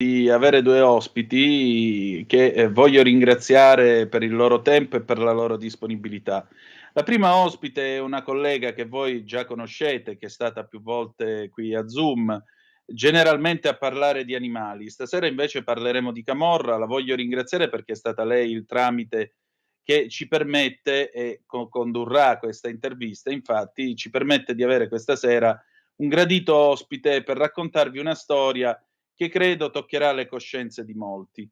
di avere due ospiti che voglio ringraziare per il loro tempo e per la loro disponibilità. La prima ospite è una collega che voi già conoscete, che è stata più volte qui a Zoom, generalmente a parlare di animali. Stasera invece parleremo di camorra. La voglio ringraziare perché è stata lei il tramite che ci permette e condurrà questa intervista. Infatti, ci permette di avere questa sera un gradito ospite per raccontarvi una storia che credo toccherà le coscienze di molti.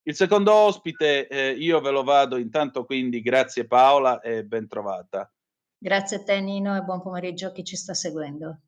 Il secondo ospite, io ve lo vado intanto, quindi grazie Paola e bentrovata. Grazie a te Nino e buon pomeriggio a chi ci sta seguendo.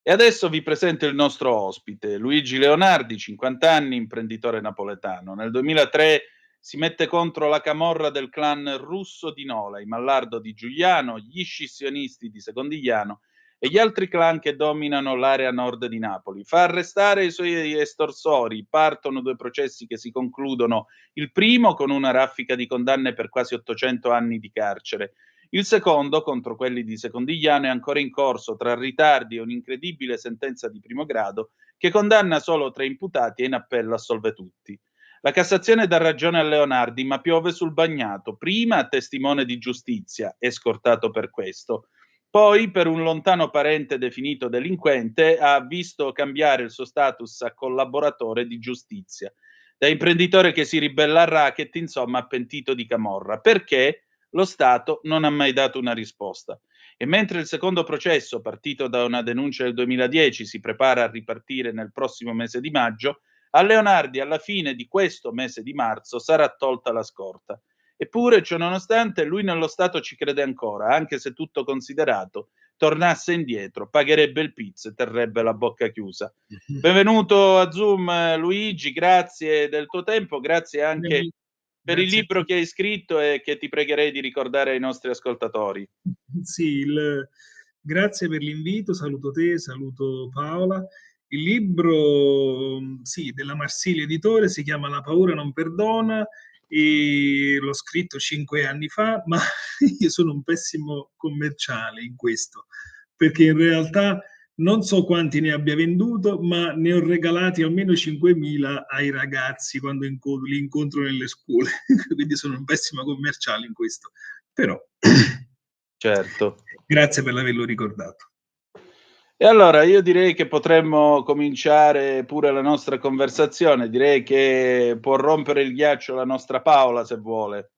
E adesso vi presento il nostro ospite, Luigi Leonardi, 50 anni, imprenditore napoletano. Nel 2003 si mette contro la camorra del clan russo di Nola, i Mallardo di Giuliano, gli scissionisti di Secondigliano e gli altri clan che dominano l'area nord di Napoli. Fa arrestare i suoi estorsori, partono due processi che si concludono, il primo con una raffica di condanne per quasi 800 anni di carcere. Il secondo, contro quelli di Secondigliano, è ancora in corso tra ritardi e un'incredibile sentenza di primo grado che condanna solo 3 imputati e in appello assolve tutti. La Cassazione dà ragione a Leonardi, ma piove sul bagnato, prima a testimone di giustizia, è scortato per questo, poi per un lontano parente definito delinquente ha visto cambiare il suo status a collaboratore di giustizia. Da imprenditore che si ribella al racket, insomma, pentito di camorra. Perché? Lo Stato non ha mai dato una risposta. E mentre il secondo processo, partito da una denuncia del 2010, si prepara a ripartire nel prossimo mese di maggio, a Leonardi alla fine di questo mese di marzo sarà tolta la scorta. Eppure, ciononostante, lui nello Stato ci crede ancora, anche se tutto considerato, tornasse indietro, pagherebbe il pizzo e terrebbe la bocca chiusa. Benvenuto a Zoom Luigi, grazie del tuo tempo, grazie anche per il libro che hai scritto e che ti pregherei di ricordare ai nostri ascoltatori. Sì, grazie per l'invito, saluto te, saluto Paola. Il libro, sì, della Marsilio Editore si chiama La paura non perdona e l'ho scritto 5 anni fa, ma io sono un pessimo commerciale in questo, perché in realtà non so quanti ne abbia venduto, ma ne ho regalati almeno 5.000 ai ragazzi quando li incontro nelle scuole, quindi sono un pessimo commerciale in questo. Però certo. Grazie per averlo ricordato. E allora io direi che potremmo cominciare pure la nostra conversazione. Direi che può rompere il ghiaccio la nostra Paola, se vuole.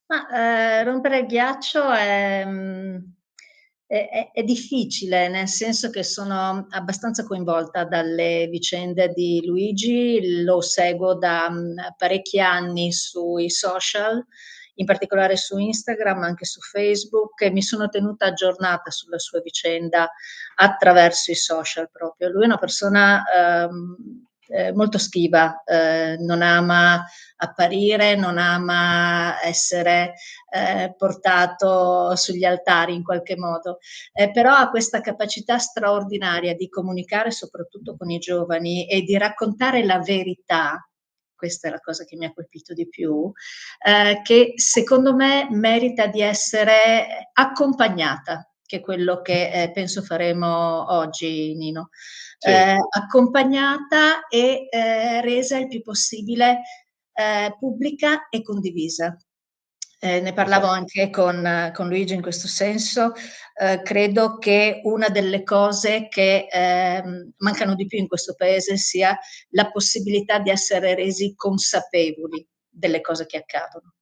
Ma, rompere il ghiaccio è difficile, nel senso che sono abbastanza coinvolta dalle vicende di Luigi, lo seguo da, parecchi anni sui social, in particolare su Instagram, anche su Facebook, e mi sono tenuta aggiornata sulla sua vicenda attraverso i social proprio. Lui è una persona, molto schiva, non ama apparire, non ama essere portato sugli altari in qualche modo, però ha questa capacità straordinaria di comunicare soprattutto con i giovani e di raccontare la verità. Questa è la cosa che mi ha colpito di più, che secondo me merita di essere accompagnata, che è quello che penso faremo oggi, Nino. Sì. Accompagnata e resa il più possibile pubblica e condivisa. Ne parlavo anche con Luigi in questo senso. Credo che una delle cose che mancano di più in questo paese sia la possibilità di essere resi consapevoli delle cose che accadono.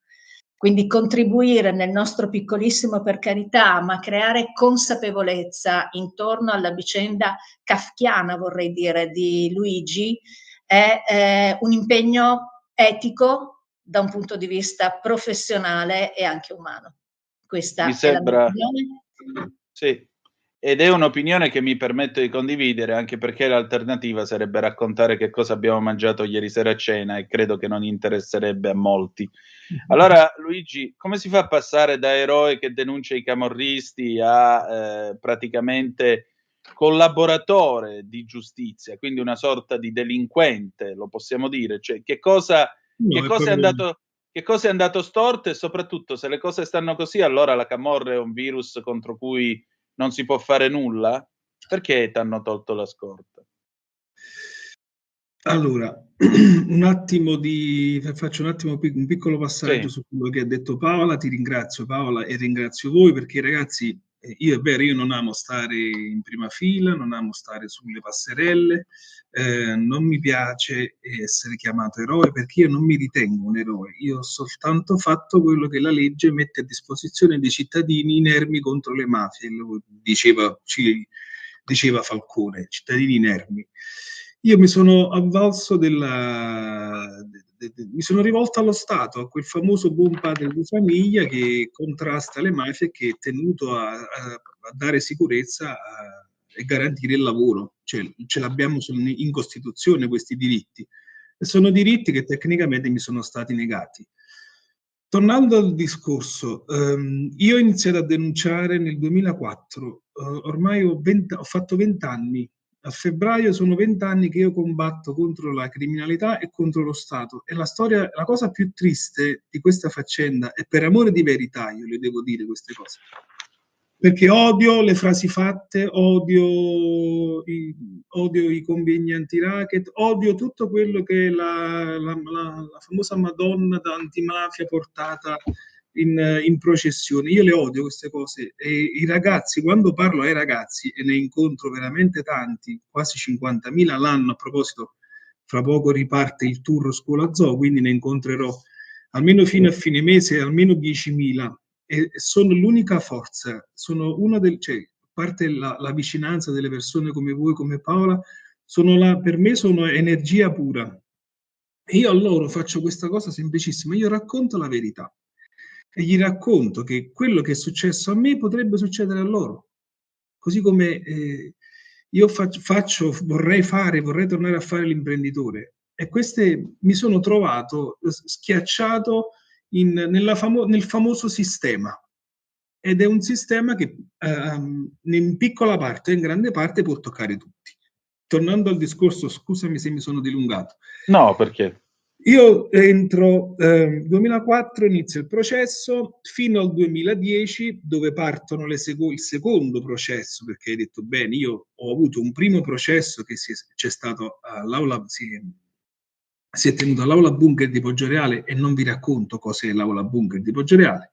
Quindi contribuire nel nostro piccolissimo, per carità, ma creare consapevolezza intorno alla vicenda kafkiana, vorrei dire, di Luigi, è un impegno etico da un punto di vista professionale e anche umano. Mi Questa è la mia sembra opinione. sì, ed è un'opinione che mi permetto di condividere, anche perché l'alternativa sarebbe raccontare che cosa abbiamo mangiato ieri sera a cena e credo che non interesserebbe a molti. Allora, Luigi, come si fa a passare da eroe che denuncia i camorristi a praticamente collaboratore di giustizia, quindi una sorta di delinquente, lo possiamo dire? Cioè, che cosa è andato storto e soprattutto se le cose stanno così, allora la camorra è un virus contro cui non si può fare nulla? Perché t'hanno tolto la scorta? Allora, faccio un attimo un piccolo passaggio Sì. su quello che ha detto Paola. Ti ringrazio Paola e ringrazio voi perché ragazzi, io è vero, io non amo stare in prima fila, non amo stare sulle passerelle, non mi piace essere chiamato eroe perché io non mi ritengo un eroe, io ho soltanto fatto quello che la legge mette a disposizione dei cittadini inermi contro le mafie, diceva Falcone, cittadini inermi. Io mi sono avvalso mi sono rivolto allo Stato, a quel famoso buon padre di famiglia che contrasta le mafie e che è tenuto a dare sicurezza e garantire il lavoro. Cioè, ce l'abbiamo in Costituzione questi diritti. E sono diritti che tecnicamente mi sono stati negati. Tornando al discorso, io ho iniziato a denunciare nel 2004, ormai ho fatto 20 anni. A febbraio sono 20 anni che io combatto contro la criminalità e contro lo Stato. E la cosa più triste di questa faccenda, e per amore di verità io le devo dire queste cose, perché odio le frasi fatte, odio i convegni anti-racket, odio tutto quello che la famosa Madonna da antimafia portata in processione. Io le odio queste cose e i ragazzi, quando parlo ai ragazzi e ne incontro veramente tanti, quasi 50.000 l'anno, a proposito, fra poco riparte il tour Scuola Zoo, quindi ne incontrerò almeno fino a fine mese almeno 10.000 e sono l'unica forza, sono una cioè, a parte la vicinanza delle persone come voi, come Paola, per me sono energia pura. E io a loro faccio questa cosa semplicissima, io racconto la verità e gli racconto che quello che è successo a me potrebbe succedere a loro. Così come io vorrei tornare a fare l'imprenditore. E mi sono trovato schiacciato nel famoso sistema. Ed è un sistema che in piccola parte e in grande parte può toccare tutti. Tornando al discorso, scusami se mi sono dilungato. No, perché? Io entro 2004, inizio il processo fino al 2010 dove partono il secondo processo, perché hai detto bene, io ho avuto un primo processo che c'è stato all'aula, si è tenuto all'aula bunker di Poggioreale e non vi racconto cos'è l'aula bunker di Poggioreale,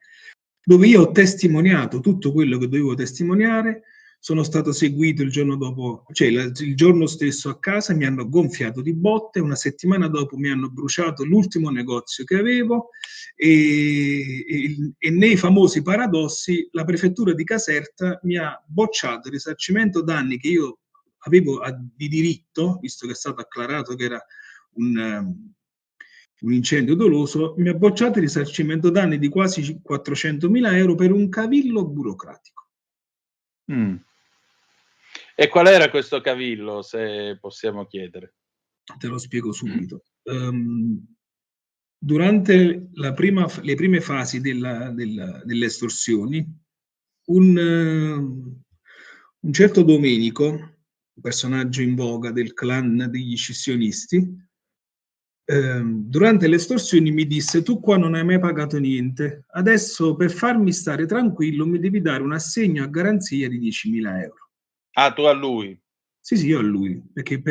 dove io ho testimoniato tutto quello che dovevo testimoniare. Sono stato seguito il giorno dopo, cioè il giorno stesso a casa, mi hanno gonfiato di botte, una settimana dopo mi hanno bruciato l'ultimo negozio che avevo e nei famosi paradossi la prefettura di Caserta mi ha bocciato il risarcimento danni che io avevo di diritto, visto che è stato acclarato che era un incendio doloso, mi ha bocciato il risarcimento danni di quasi 400.000 euro per un cavillo burocratico. Mm. E qual era questo cavillo, se possiamo chiedere? Te lo spiego subito. Durante le prime fasi delle estorsioni, un certo Domenico, un personaggio in voga del clan degli scissionisti, durante le estorsioni mi disse: tu qua non hai mai pagato niente, adesso per farmi stare tranquillo mi devi dare un assegno a garanzia di 10.000 euro. Ah, tu a lui? Sì, io a lui, perché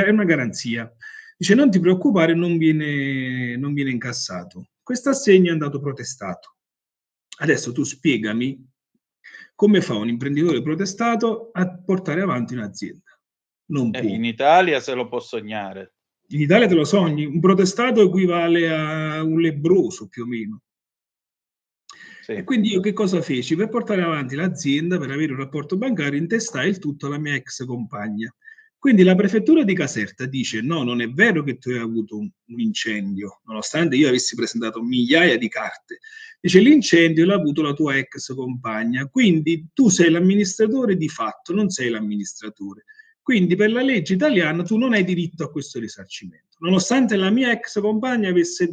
è una garanzia. Dice: non ti preoccupare, non viene incassato. Questo assegno è andato protestato. Adesso tu spiegami come fa un imprenditore protestato a portare avanti un'azienda. Non può. In Italia se lo può sognare. In Italia te lo sogni, un protestato equivale a un lebbroso più o meno. Sì. E quindi io che cosa feci? Per portare avanti l'azienda, per avere un rapporto bancario, intestai il tutto alla mia ex compagna. Quindi la prefettura di Caserta dice: no, non è vero che tu hai avuto un incendio, nonostante io avessi presentato migliaia di carte. Dice: l'incendio l'ha avuto la tua ex compagna, quindi tu sei l'amministratore di fatto, non sei l'amministratore. Quindi per la legge italiana tu non hai diritto a questo risarcimento. Nonostante la mia ex compagna avesse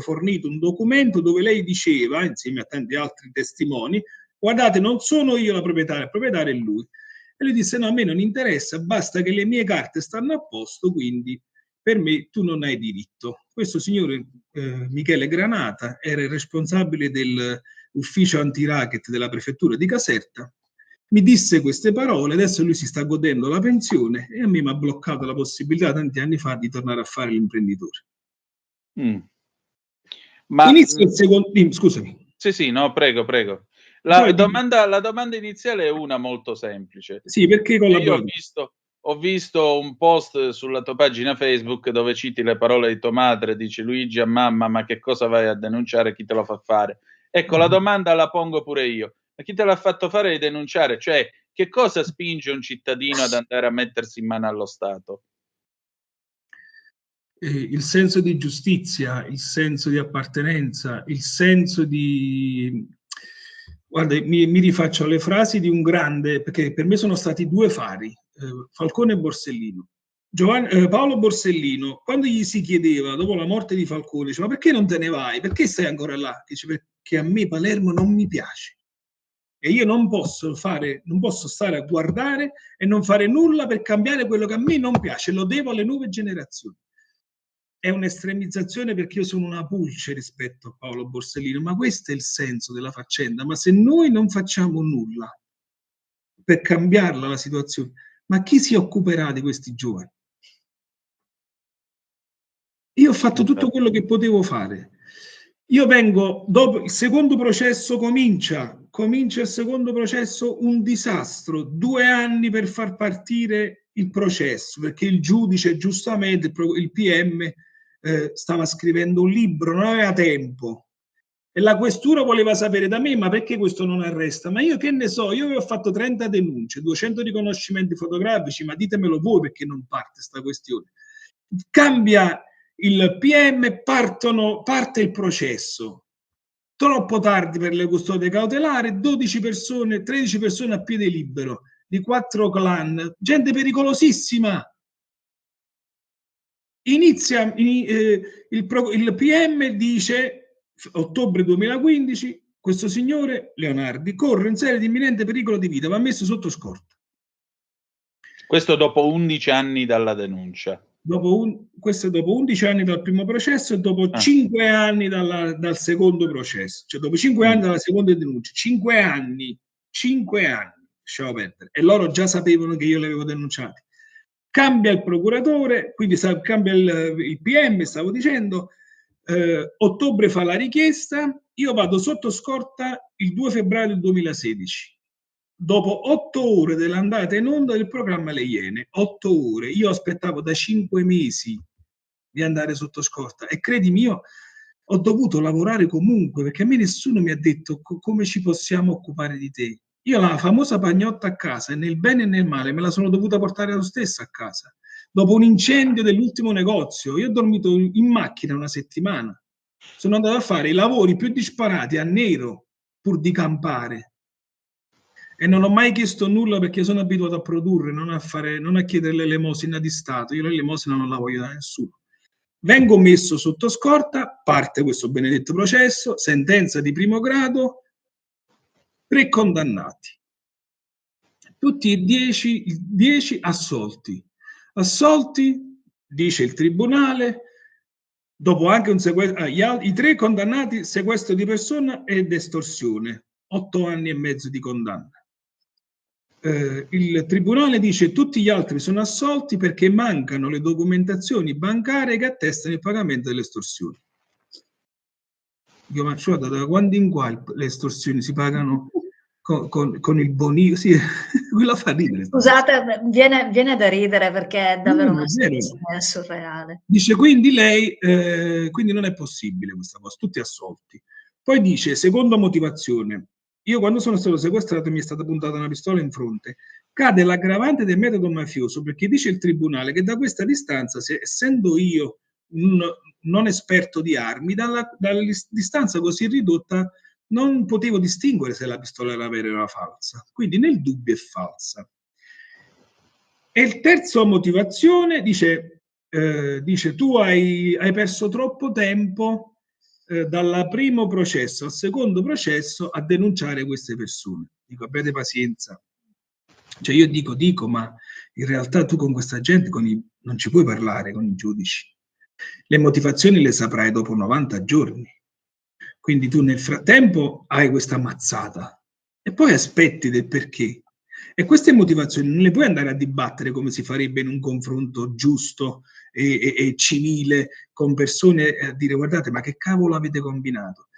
fornito un documento dove lei diceva, insieme a tanti altri testimoni: guardate, non sono io la proprietaria, il proprietario è lui. E lui disse: no, a me non interessa, basta che le mie carte stanno a posto, quindi per me tu non hai diritto. Questo signore Michele Granata era il responsabile dell'ufficio anti-racket della prefettura di Caserta. mi disse queste parole, adesso lui si sta godendo la pensione e a me mi ha bloccato la possibilità tanti anni fa di tornare a fare l'imprenditore. Ma inizio il secondo... Scusami. Sì, no, prego. La domanda iniziale è una molto semplice. Sì, perché io ho visto un post sulla tua pagina Facebook dove citi le parole di tua madre, dici Luigi a mamma, ma che cosa vai a denunciare, chi te lo fa fare? Ecco, la domanda la pongo pure io. Ma chi te l'ha fatto fare di denunciare? Cioè, che cosa spinge un cittadino ad andare a mettersi in mano allo Stato? Il senso di giustizia, il senso di appartenenza, il senso di... Guarda, mi rifaccio alle frasi di un grande, perché per me sono stati due fari, Falcone e Borsellino. Paolo Borsellino, quando gli si chiedeva, dopo la morte di Falcone, diceva, ma perché non te ne vai? Perché stai ancora là? Dice, perché a me Palermo non mi piace. E io non posso stare a guardare e non fare nulla per cambiare quello che a me non piace, lo devo alle nuove generazioni. È un'estremizzazione perché io sono una pulce rispetto a Paolo Borsellino, ma questo è il senso della faccenda. Ma se noi non facciamo nulla per cambiarla la situazione, ma chi si occuperà di questi giovani? Io ho fatto tutto quello che potevo fare. Io vengo dopo il secondo processo, comincia il secondo processo, un disastro, 2 anni per far partire il processo, perché il giudice, giustamente, il PM stava scrivendo un libro, non aveva tempo. E la questura voleva sapere da me, ma perché questo non arresta? Ma io che ne so, io avevo fatto 30 denunce, 200 riconoscimenti fotografici, ma ditemelo voi perché non parte questa questione. Cambia il PM, parte il processo. Troppo tardi per le custodie cautelari, 13 persone a piede libero, di 4 clan, gente pericolosissima. Inizia il PM dice, ottobre 2015, questo signore Leonardi corre in serie di imminente pericolo di vita, va messo sotto scorta. Questo dopo 11 anni dalla denuncia. Questo è dopo 11 anni dal primo processo e dopo 5 anni dal secondo processo, cioè dopo 5 anni dalla seconda denuncia, 5 anni, lasciamo perdere, e loro già sapevano che io li avevo denunciati. Cambia il procuratore, quindi cambia il PM, stavo dicendo, ottobre fa la richiesta, io vado sotto scorta il 2 febbraio del 2016. Dopo 8 ore dell'andata in onda del programma Le Iene, 8 ore, io aspettavo da 5 mesi di andare sotto scorta e credimi, io ho dovuto lavorare comunque perché a me nessuno mi ha detto come ci possiamo occupare di te. Io la famosa pagnotta a casa, e nel bene e nel male, me la sono dovuta portare lo stesso a casa. Dopo un incendio dell'ultimo negozio, io ho dormito in macchina 1 settimana. Sono andato a fare i lavori più disparati a nero pur di campare. E non ho mai chiesto nulla perché sono abituato a produrre, non a chiedere l'elemosina di Stato. Io l'elemosina non la voglio da nessuno. Vengo messo sotto scorta, parte questo benedetto processo, sentenza di primo grado, 3 condannati. Tutti 10 assolti. Assolti, dice il tribunale, dopo anche un sequestro, i 3 condannati, sequestro di persona ed estorsione, 8 anni e mezzo di condanna. Il tribunale dice tutti gli altri sono assolti perché mancano le documentazioni bancarie che attestano il pagamento delle estorsioni. Io faccio da quando in qua le estorsioni si pagano con il bonino, sì, quella fa ridere. Scusate, viene da ridere perché è davvero una situazione surreale. Dice quindi lei, quindi non è possibile questa cosa, tutti assolti. Poi dice, seconda motivazione, io quando sono stato sequestrato mi è stata puntata una pistola in fronte. Cade l'aggravante del metodo mafioso perché dice il tribunale che da questa distanza, essendo io non esperto di armi, dalla distanza così ridotta non potevo distinguere se la pistola era vera o era falsa. Quindi nel dubbio è falsa. E il terzo motivazione dice tu hai perso troppo tempo dal primo processo al secondo processo a denunciare queste persone. Dico, abbiate pazienza. Cioè io dico, ma in realtà tu con questa gente non ci puoi parlare con i giudici. Le motivazioni le saprai dopo 90 giorni. Quindi tu nel frattempo hai questa mazzata e poi aspetti del perché. E queste motivazioni non le puoi andare a dibattere come si farebbe in un confronto giusto e civile con persone a dire guardate ma che cavolo avete combinato.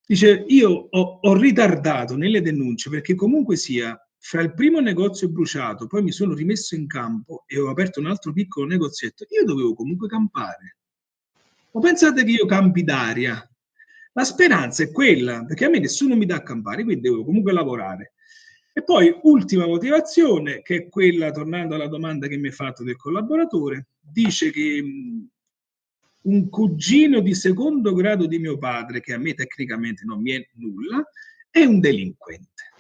Dice io ho ritardato nelle denunce perché comunque sia fra il primo negozio bruciato, poi mi sono rimesso in campo e ho aperto un altro piccolo negozietto, io dovevo comunque campare. Ma pensate che io campi d'aria? La speranza è quella, perché a me nessuno mi dà a campare, quindi devo comunque lavorare. E poi, ultima motivazione, che è quella, tornando alla domanda che mi hai fatto del collaboratore, dice che un cugino di secondo grado di mio padre, che a me tecnicamente non mi è nulla, è un delinquente.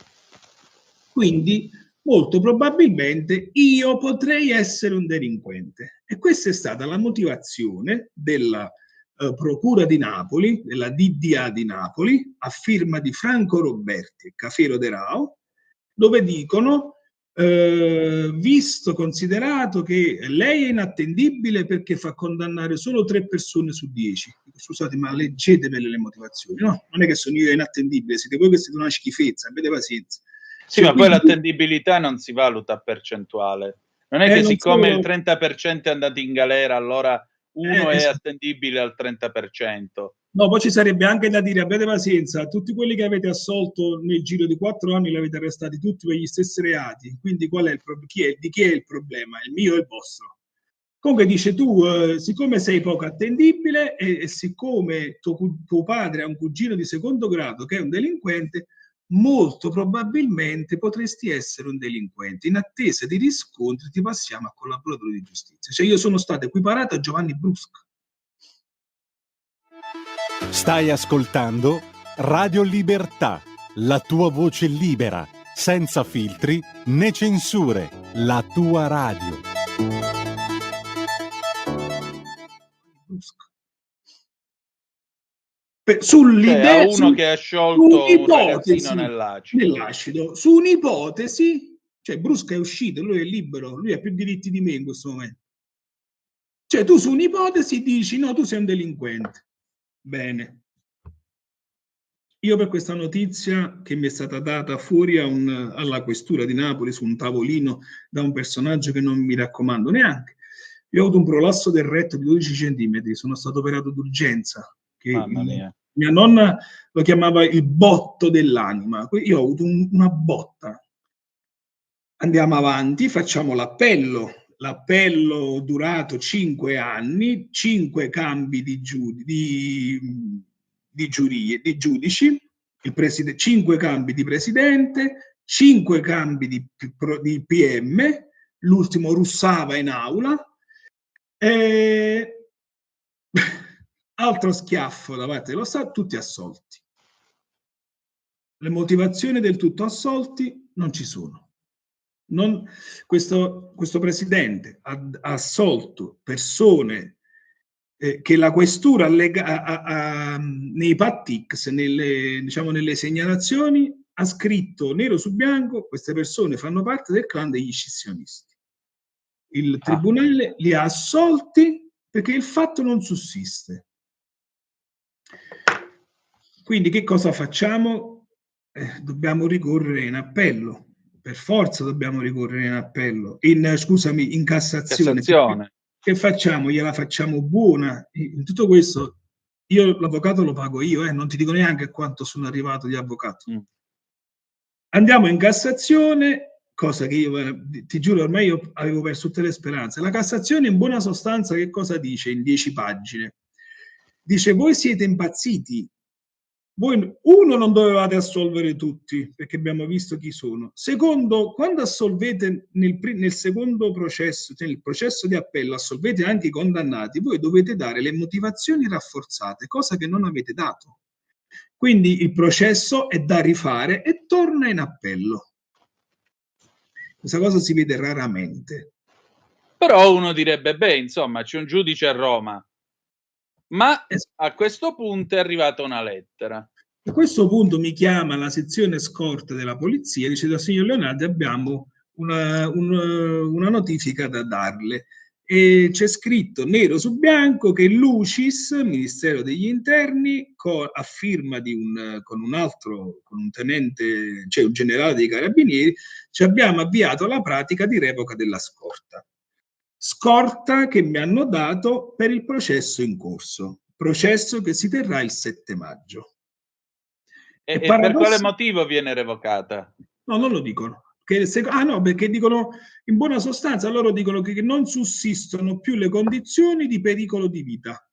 Quindi, molto probabilmente, io potrei essere un delinquente. E questa è stata la motivazione della Procura di Napoli, della DDA di Napoli, a firma di Franco Roberti e Cafero De Rao, dove dicono, visto, considerato che lei è inattendibile perché fa condannare solo 3 persone su 10. Scusate, ma leggetemele le motivazioni, no? Non è che sono io inattendibile, siete voi che siete una schifezza, avete pazienza. Sì, cioè, ma poi l'attendibilità non si valuta a percentuale. Non è che siccome il 30% è andato in galera, allora uno è attendibile al 30%. No, poi ci sarebbe anche da dire, abbiate pazienza, tutti quelli che avete assolto nel giro di 4 anni li avete arrestati tutti per gli stessi reati, quindi qual è il di chi è il problema? Il mio o il vostro? Comunque dice tu, siccome sei poco attendibile e siccome tuo padre ha un cugino di secondo grado che è un delinquente, molto probabilmente potresti essere un delinquente. In attesa di riscontri ti passiamo a collaboratore di giustizia. Cioè io sono stato equiparato a Giovanni Brusca. Stai ascoltando Radio Libertà, la tua voce libera, senza filtri né censure, la tua radio. Sull'idea uno che ha sciolto un ragazzino nell'acido, su un'ipotesi, cioè Brusca è uscito, lui è libero, lui ha più diritti di me in questo momento. Cioè tu su un'ipotesi dici no, tu sei un delinquente. Bene. Io per questa notizia che mi è stata data fuori alla questura di Napoli su un tavolino da un personaggio che non mi raccomando neanche, io ho avuto un prolasso del retto di 12 centimetri, sono stato operato d'urgenza. Mia nonna lo chiamava il botto dell'anima. Io ho avuto una botta. Andiamo avanti, facciamo l'appello. L'appello durato 5 anni, 5 cambi di giudici, 5 cambi di presidente, 5 cambi di PM, l'ultimo russava in aula. Altro schiaffo da parte dello Stato, tutti assolti. Le motivazioni del tutto assolti non ci sono. Questo presidente ha assolto persone che la questura nei PATIX, nelle segnalazioni, ha scritto nero su bianco: queste persone fanno parte del clan degli scissionisti. Il tribunale li ha assolti perché il fatto non sussiste. Quindi che cosa facciamo? Dobbiamo ricorrere in appello. Per forza dobbiamo ricorrere in appello. In Cassazione. Che facciamo? Gliela facciamo buona. In tutto questo, io l'avvocato lo pago io, non ti dico neanche quanto sono arrivato di avvocato. Andiamo in Cassazione, cosa che io, ti giuro, ormai io avevo perso tutte le speranze. La Cassazione in buona sostanza che cosa dice in 10 pagine? Dice: voi siete impazziti. Voi, uno, non dovevate assolvere tutti, perché abbiamo visto chi sono. Secondo, quando assolvete nel secondo processo, nel processo di appello, assolvete anche i condannati, voi dovete dare le motivazioni rafforzate, cosa che non avete dato. Quindi il processo è da rifare e torna in appello. Questa cosa si vede raramente. Però uno direbbe, beh, insomma, c'è un giudice a Roma. Ma a questo punto è arrivata una lettera. A questo punto mi chiama la sezione scorta della polizia e dice: signor Leonardi, abbiamo una notifica da darle. e c'è scritto nero su bianco che l'UCIS, Ministero degli Interni, a firma con un tenente, cioè un generale dei Carabinieri, ci abbiamo avviato alla pratica di revoca della scorta. Scorta che mi hanno dato per il processo in corso, processo che si terrà il 7 maggio. E per quale motivo viene revocata? No, non lo dicono. Perché dicono, in buona sostanza, loro dicono che non sussistono più le condizioni di pericolo di vita.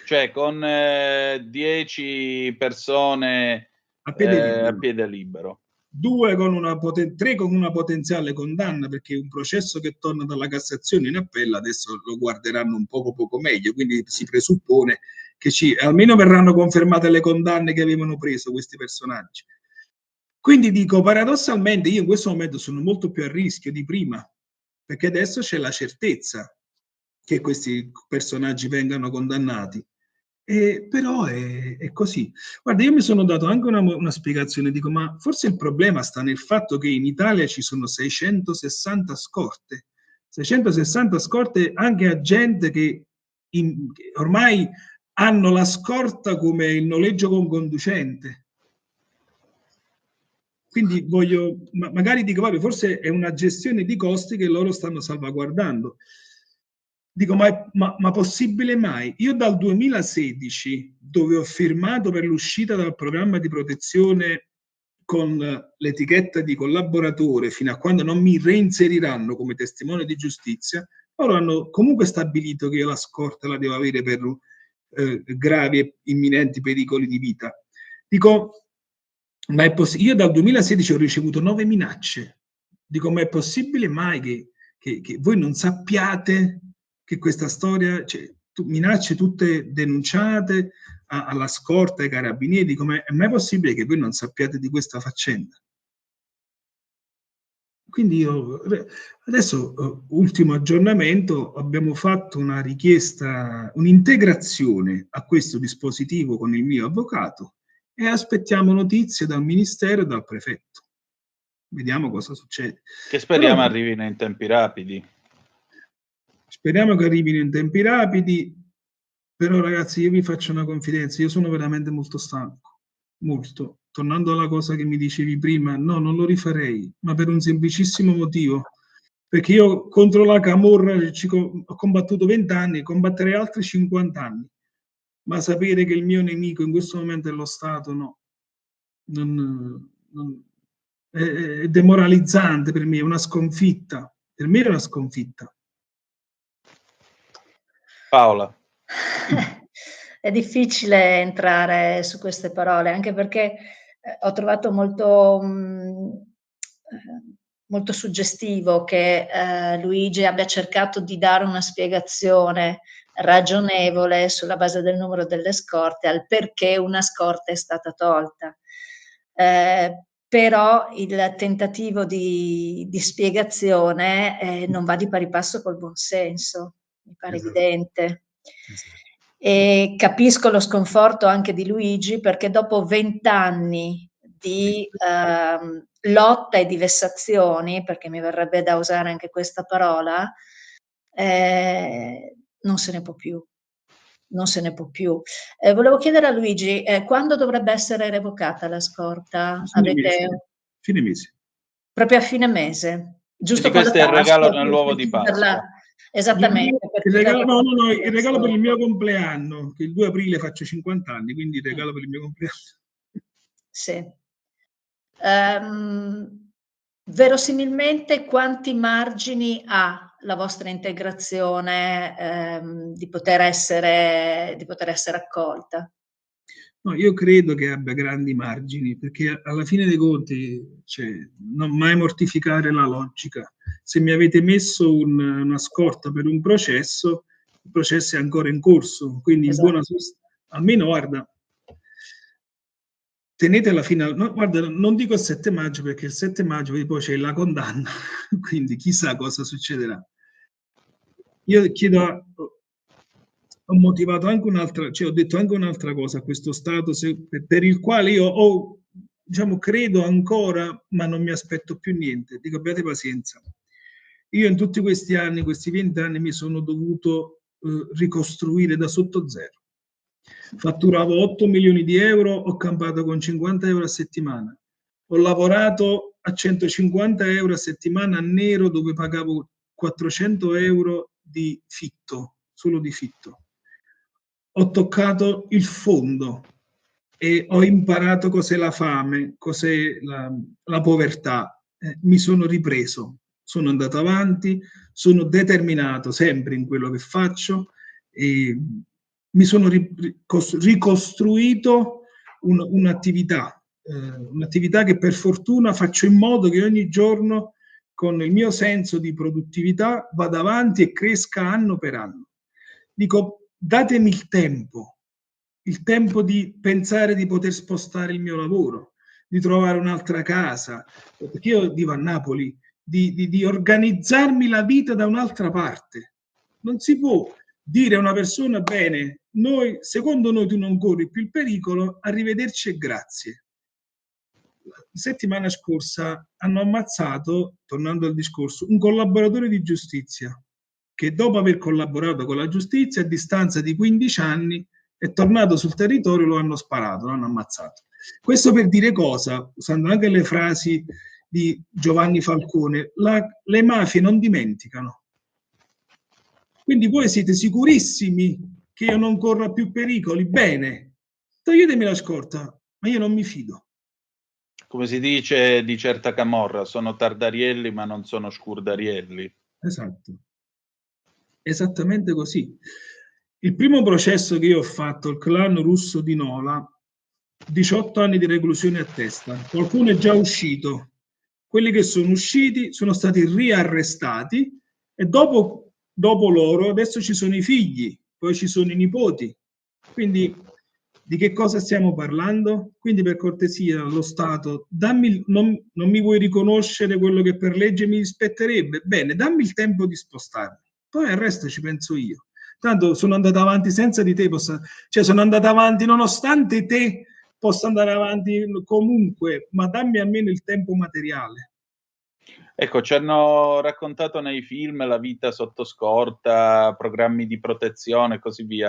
Cioè, con 10 persone a piede a piede libero. 2 con 3 con una potenziale condanna, perché un processo che torna dalla Cassazione in appello adesso lo guarderanno un poco meglio, quindi si presuppone che almeno verranno confermate le condanne che avevano preso questi personaggi. Quindi dico, paradossalmente, io in questo momento sono molto più a rischio di prima, perché adesso c'è la certezza che questi personaggi vengano condannati. Però è così. Guarda, io mi sono dato anche una spiegazione, dico, ma forse il problema sta nel fatto che in Italia ci sono 660 scorte, 660 scorte anche a gente che ormai hanno la scorta come il noleggio con conducente. Quindi magari dico, vabbè, forse è una gestione di costi che loro stanno salvaguardando. Dico, ma possibile mai? Io dal 2016, dove ho firmato per l'uscita dal programma di protezione con l'etichetta di collaboratore, fino a quando non mi reinseriranno come testimone di giustizia, loro hanno comunque stabilito che io la scorta la devo avere per gravi e imminenti pericoli di vita. Dico, ma io dal 2016 ho ricevuto 9 minacce. Dico, ma è possibile mai che voi non sappiate che questa storia, cioè, minacce tutte denunciate alla scorta, ai carabinieri? Dico, ma è mai possibile che voi non sappiate di questa faccenda? Quindi io adesso, ultimo aggiornamento, abbiamo fatto una richiesta, un'integrazione a questo dispositivo con il mio avvocato, e aspettiamo notizie dal Ministero e dal Prefetto. Vediamo cosa succede. Che speriamo arrivino in tempi rapidi. Speriamo che arrivino in tempi rapidi, però ragazzi, io vi faccio una confidenza, io sono veramente molto stanco, molto. Tornando alla cosa che mi dicevi prima, no, non lo rifarei, ma per un semplicissimo motivo. Perché io contro la camorra ho combattuto 20 anni, combatterei altri 50 anni. Ma sapere che il mio nemico in questo momento è lo Stato, no. È demoralizzante per me, è una sconfitta. Per me è una sconfitta. Paola. È difficile entrare su queste parole, anche perché ho trovato molto suggestivo che Luigi abbia cercato di dare una spiegazione ragionevole sulla base del numero delle scorte al perché una scorta è stata tolta. Però il tentativo di spiegazione non va di pari passo col buonsenso, mi pare evidente. E capisco lo sconforto anche di Luigi, perché dopo 20 anni di lotta e di vessazioni, perché mi verrebbe da usare anche questa parola, non se ne può più. Non se ne può più. Volevo chiedere a Luigi, quando dovrebbe essere revocata la scorta? Fine mese. Proprio a fine mese. Giusto con questo è il regalo nell'uovo di Pasqua. Esattamente. Il regalo, il regalo per il mio compleanno, che il 2 aprile faccio 50 anni, quindi il regalo per il mio compleanno. Sì. Verosimilmente quanti margini ha la vostra integrazione di poter essere accolta? No, io credo che abbia grandi margini, perché alla fine dei conti, cioè, non mai mortificare la logica. Se mi avete messo una scorta per un processo, il processo è ancora in corso, quindi esatto. In buona sostanza, almeno guarda, tenetela fino a... No, guarda, non dico il 7 maggio, perché il 7 maggio poi c'è la condanna, quindi chissà cosa succederà. Io chiedo... Ho motivato anche un'altra, cioè ho detto anche un'altra cosa a questo Stato per il quale io diciamo, credo ancora, ma non mi aspetto più niente. Dico, abbiate pazienza. Io in tutti questi anni, questi 20 anni, mi sono dovuto ricostruire da sotto zero. Fatturavo 8 milioni di euro, ho campato con 50 euro a settimana. Ho lavorato a 150 euro a settimana a nero, dove pagavo 400 euro di fitto, solo di fitto. Ho toccato il fondo e ho imparato cos'è la fame, cos'è la povertà. Mi sono ripreso, sono andato avanti, sono determinato sempre in quello che faccio e mi sono ricostruito un'attività, un'attività che per fortuna faccio in modo che ogni giorno con il mio senso di produttività vada avanti e cresca anno per anno. Dico, datemi il tempo di pensare di poter spostare il mio lavoro, di trovare un'altra casa, perché io vivo a Napoli, di organizzarmi la vita da un'altra parte. Non si può dire a una persona, bene, noi, secondo noi tu non corri più il pericolo, arrivederci e grazie. La settimana scorsa hanno ammazzato, tornando al discorso, un collaboratore di giustizia che dopo aver collaborato con la giustizia a distanza di 15 anni è tornato sul territorio e lo hanno sparato, lo hanno ammazzato. Questo per dire cosa? Usando anche le frasi di Giovanni Falcone, le mafie non dimenticano. Quindi voi siete sicurissimi che io non corra più pericoli? Bene, toglietemi la scorta, ma io non mi fido. Come si dice di certa camorra, sono tardarielli ma non sono scurdarielli. Esatto, esattamente così. Il primo processo che io ho fatto, il clan russo di Nola, 18 anni di reclusione a testa. Qualcuno è già uscito. Quelli che sono usciti sono stati riarrestati e dopo loro adesso ci sono i figli, poi ci sono i nipoti. Quindi di che cosa stiamo parlando? Quindi per cortesia lo Stato, non mi vuoi riconoscere quello che per legge mi spetterebbe? Bene, dammi il tempo di spostarmi, poi al resto ci penso io. Tanto sono andato avanti senza di te, sono andato avanti nonostante te possa andare avanti comunque, ma dammi almeno il tempo materiale. Ecco, ci hanno raccontato nei film la vita sotto scorta, programmi di protezione e così via.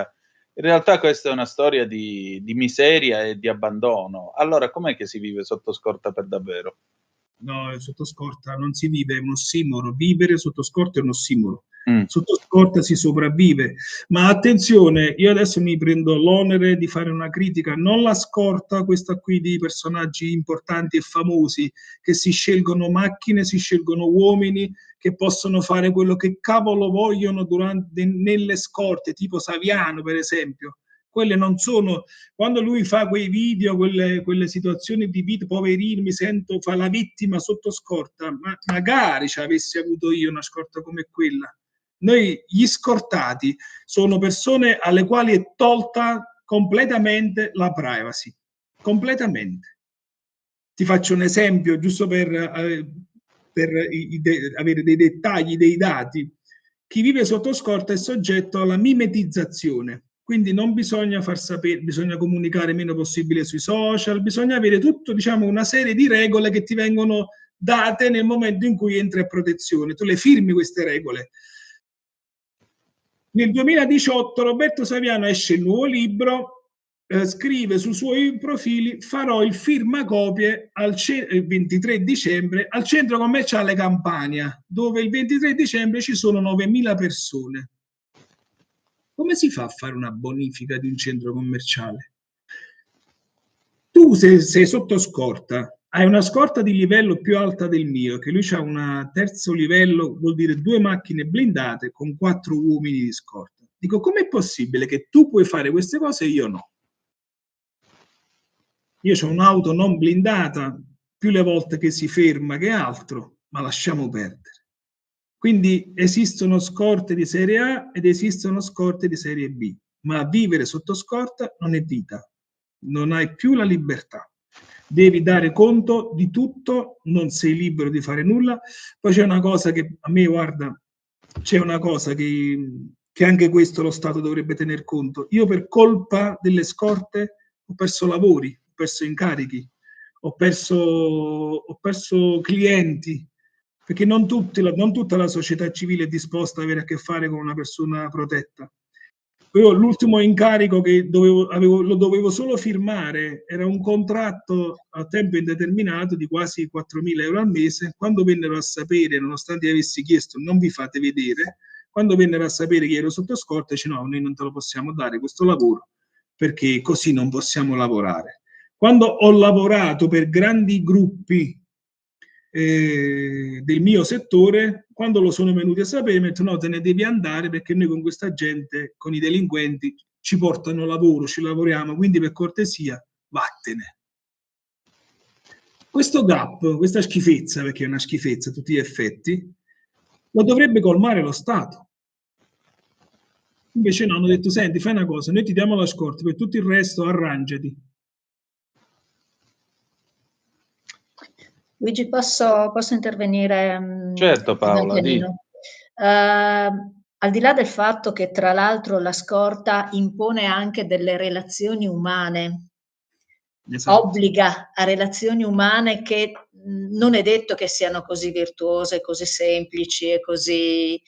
In realtà questa è una storia di miseria e di abbandono. Allora, com'è che si vive sotto scorta per davvero? No, sotto scorta non si vive, è un ossimoro. Vivere sotto scorta è un ossimoro. Sotto scorta si sopravvive. Ma attenzione, io adesso mi prendo l'onere di fare una critica, non la scorta, questa qui di personaggi importanti e famosi che si scelgono macchine, si scelgono uomini che possono fare quello che cavolo vogliono nelle scorte, tipo Saviano per esempio. Quelle non sono, quando lui fa quei video, quelle situazioni di vita, poverino, mi sento, fa la vittima sotto scorta, ma magari ci avessi avuto io una scorta come quella. Noi, gli scortati, sono persone alle quali è tolta completamente la privacy, completamente. Ti faccio un esempio, giusto per avere dei dettagli, dei dati. Chi vive sotto scorta è soggetto alla mimetizzazione. Quindi non bisogna far sapere, bisogna comunicare meno possibile sui social, bisogna avere tutto, diciamo, una serie di regole che ti vengono date nel momento in cui entri a protezione. Tu le firmi queste regole. Nel 2018 Roberto Saviano esce il nuovo libro, scrive sui suoi profili: farò il firmacopie il 23 dicembre al centro commerciale Campania, dove il 23 dicembre ci sono 9.000 persone. Come si fa a fare una bonifica di un centro commerciale? Tu sei sotto scorta, hai una scorta di livello più alta del mio, che lui ha un terzo livello, vuol dire 2 macchine blindate con 4 uomini di scorta. Dico, com'è possibile che tu puoi fare queste cose e io no? Io ho un'auto non blindata, più le volte che si ferma che altro, ma lasciamo perdere. Quindi esistono scorte di serie A ed esistono scorte di serie B, ma vivere sotto scorta non è vita, non hai più la libertà. Devi dare conto di tutto, non sei libero di fare nulla. Poi c'è una cosa che a me, guarda, c'è una cosa che anche questo lo Stato dovrebbe tener conto. Io per colpa delle scorte ho perso lavori, ho perso incarichi, ho perso clienti, perché non tutta la società civile è disposta ad avere a che fare con una persona protetta. Io l'ultimo incarico che lo dovevo solo firmare, era un contratto a tempo indeterminato di quasi 4.000 euro al mese. Quando vennero a sapere, nonostante avessi chiesto non vi fate vedere, quando vennero a sapere che ero sotto scorta, dice no, noi non te lo possiamo dare questo lavoro, perché così non possiamo lavorare. Quando ho lavorato per grandi gruppi del mio settore, quando lo sono venuti a sapere, mi hanno detto no, te ne devi andare perché noi con questa gente, con i delinquenti, ci portano lavoro, ci lavoriamo, quindi per cortesia vattene. Questo gap, questa schifezza, perché è una schifezza a tutti gli effetti, lo dovrebbe colmare lo Stato. Invece no, hanno detto senti, fai una cosa, noi ti diamo la scorta, per tutto il resto arrangiati. Luigi, posso intervenire? Certo, Paola, di. Al di là del fatto che tra l'altro la scorta impone anche delle relazioni umane, Esatto. obbliga a relazioni umane che non è detto che siano così virtuose, così semplici e così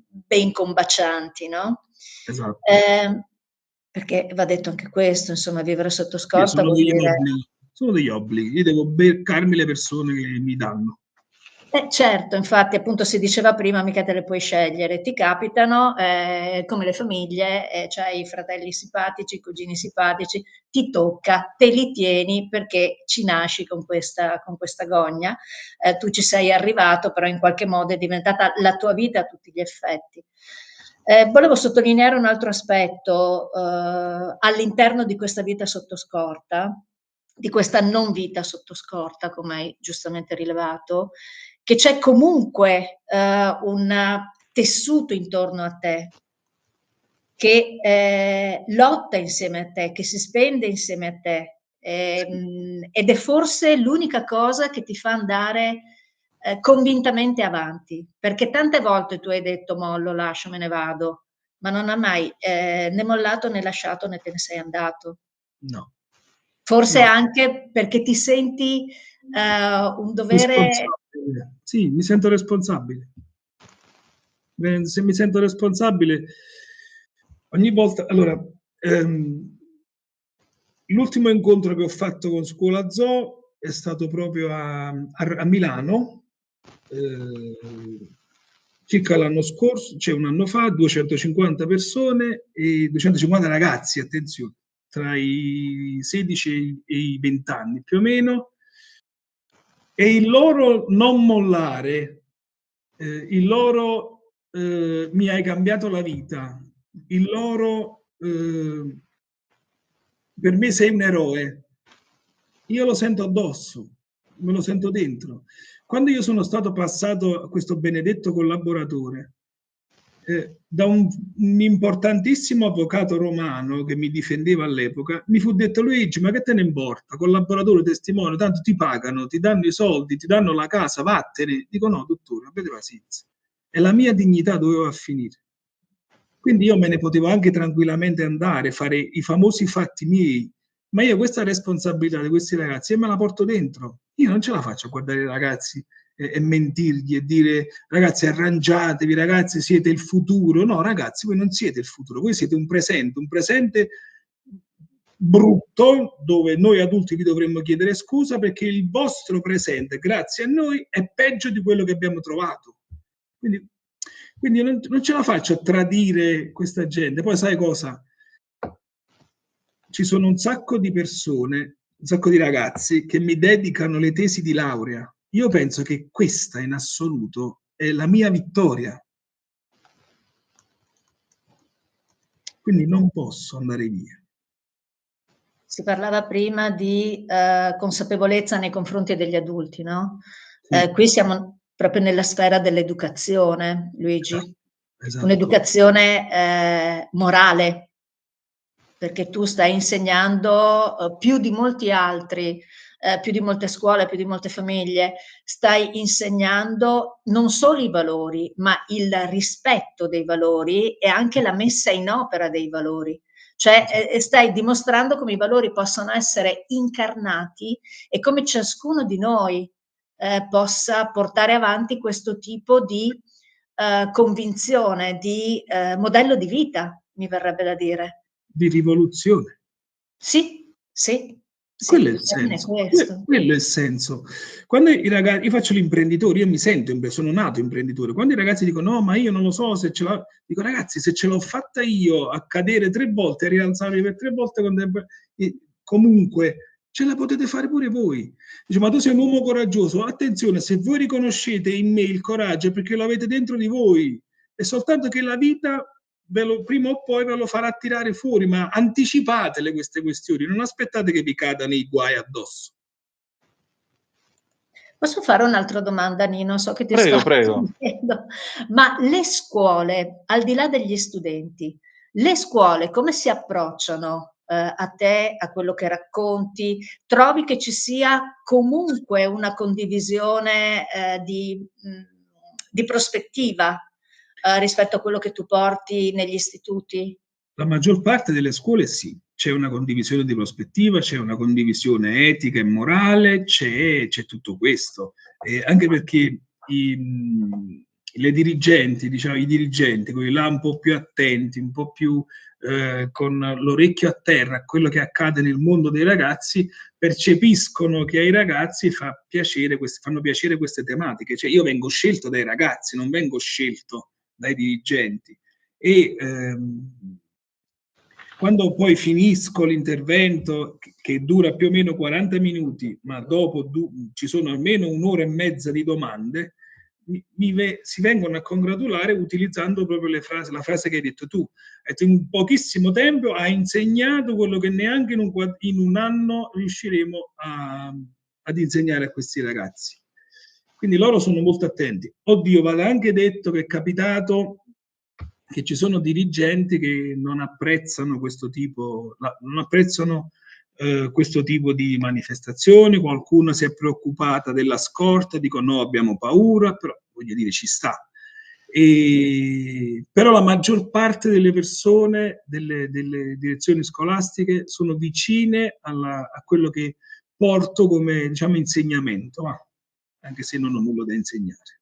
ben combacianti, no? Esatto. Perché va detto anche questo, insomma, vivere sotto scorta sono vuol dire... Sono degli obblighi, io devo beccarmi le persone che mi danno. Certo, infatti appunto si diceva prima, mica te le puoi scegliere, ti capitano come le famiglie, c'hai i fratelli simpatici, i cugini simpatici, ti tocca, te li tieni perché ci nasci con questa gogna, tu ci sei arrivato, però in qualche modo è diventata la tua vita a tutti gli effetti. Volevo sottolineare un altro aspetto all'interno di questa vita sotto scorta, di questa non vita sotto scorta, come hai giustamente rilevato, che c'è comunque un tessuto intorno a te che lotta insieme a te, che si spende insieme a te, ed è forse l'unica cosa che ti fa andare convintamente avanti, perché tante volte tu hai detto mollo, lascio, me ne vado, ma non hai mai né mollato né lasciato né te ne sei andato. No. Forse anche perché ti senti un dovere... Sì, mi sento responsabile. Se mi sento responsabile, ogni volta... Allora, l'ultimo incontro che ho fatto con Scuola Zoo è stato proprio a Milano, circa l'anno scorso, cioè un anno fa, 250 persone e 250 ragazzi, attenzione, tra i 16 e i 20 anni più o meno, e il loro non mollare, il loro mi hai cambiato la vita, il loro per me sei un eroe, io lo sento addosso, me lo sento dentro. Quando io sono stato passato a questo benedetto collaboratore da un importantissimo avvocato romano che mi difendeva all'epoca, mi fu detto Luigi, ma che te ne importa? Collaboratore, testimone, tanto ti pagano, ti danno i soldi, ti danno la casa, vattene. Dico no, dottore, avete pazienza. E la mia dignità doveva finire. Quindi io me ne potevo anche tranquillamente andare, fare i famosi fatti miei, ma io questa responsabilità di questi ragazzi me la porto dentro. Io non ce la faccio a guardare i ragazzi e mentirgli e dire ragazzi arrangiatevi, ragazzi siete il futuro. No ragazzi, voi non siete il futuro, voi siete un presente brutto dove noi adulti vi dovremmo chiedere scusa perché il vostro presente, grazie a noi, è peggio di quello che abbiamo trovato. Quindi non ce la faccio a tradire questa gente. Poi sai cosa? Ci sono un sacco di persone, un sacco di ragazzi che mi dedicano le tesi di laurea. Io penso che questa in assoluto è la mia vittoria. Quindi non posso andare via. Si parlava prima di consapevolezza nei confronti degli adulti, no? Sì. Qui siamo proprio nella sfera dell'educazione, Luigi. Esatto. Un'educazione morale, perché tu stai insegnando più di molti altri, più di molte scuole, più di molte famiglie, stai insegnando non solo i valori, ma il rispetto dei valori e anche la messa in opera dei valori. Cioè stai dimostrando come i valori possono essere incarnati e come ciascuno di noi possa portare avanti questo tipo di convinzione, di modello di vita, mi verrebbe da dire. Di rivoluzione. Sì, sì. Quello è il senso. Quello è il senso. Quando i ragazzi, io faccio l'imprenditore, io mi sento, sono nato imprenditore. Quando i ragazzi dicono no, ma io non lo so se ce l'ho, dico ragazzi, se ce l'ho fatta io a cadere 3 volte, a rialzarmi per 3 volte, comunque ce la potete fare pure voi. Dice, ma tu sei un uomo coraggioso. Attenzione, se voi riconoscete in me il coraggio è perché lo avete dentro di voi. È soltanto che la vita prima o poi ve lo farà tirare fuori, ma anticipatele queste questioni, non aspettate che vi cadano i guai addosso. Posso fare un'altra domanda, Nino? So che ti prego, sto chiedendo, ma le scuole, al di là degli studenti, le scuole come si approcciano a te, a quello che racconti? Trovi che ci sia comunque una condivisione di prospettiva rispetto a quello che tu porti negli istituti? La maggior parte delle scuole sì, c'è una condivisione di prospettiva, c'è una condivisione etica e morale, c'è tutto questo. Anche perché le dirigenti, diciamo, i dirigenti, quelli là un po' più attenti, un po' più con l'orecchio a terra a quello che accade nel mondo dei ragazzi, percepiscono che ai ragazzi fanno piacere queste tematiche. Cioè io vengo scelto dai ragazzi, non vengo scelto dai dirigenti. E quando poi finisco l'intervento, che dura più o meno 40 minuti, ma dopo ci sono almeno 1 ora e mezza di domande, si vengono a congratulare utilizzando proprio la frase che hai detto tu. In pochissimo tempo hai insegnato quello che neanche in un anno riusciremo ad insegnare a questi ragazzi. Quindi loro sono molto attenti. Oddio, va anche detto che è capitato che ci sono dirigenti che non apprezzano questo tipo di manifestazioni. Qualcuno si è preoccupata della scorta, dico no, abbiamo paura, però voglio dire ci sta. Però la maggior parte delle persone, delle direzioni scolastiche, sono vicine a quello che porto come, diciamo, insegnamento, anche se non ho nulla da insegnare.